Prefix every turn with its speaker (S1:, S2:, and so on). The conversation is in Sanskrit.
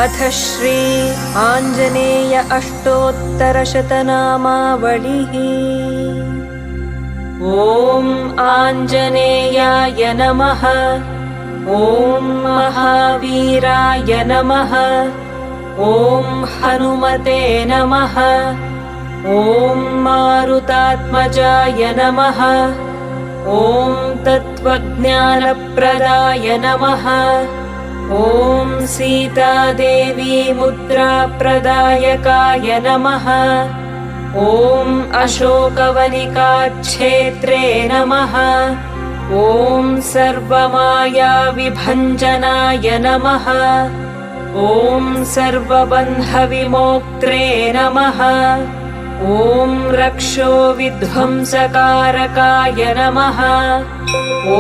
S1: अथ श्री आञ्जनेय अष्टोत्तरशतनामावलिः। ॐ आञ्जनेयाय नमः। ॐ महावीराय नमः। ॐ हनुमते नमः। ॐ मारुतात्मजाय नमः। ॐ तत्त्वज्ञानप्रदाय नमः। ॐ सीतादेवी मुद्राप्रदायकाय नमः। ॐ अशोकवनिकाक्षेत्रे नमः। ॐ सर्वमायाविभञ्जनाय नमः। ॐ सर्वबन्धविमोक्त्रे नमः। ॐ रक्षोविध्वंसकारकाय नमः। ॐ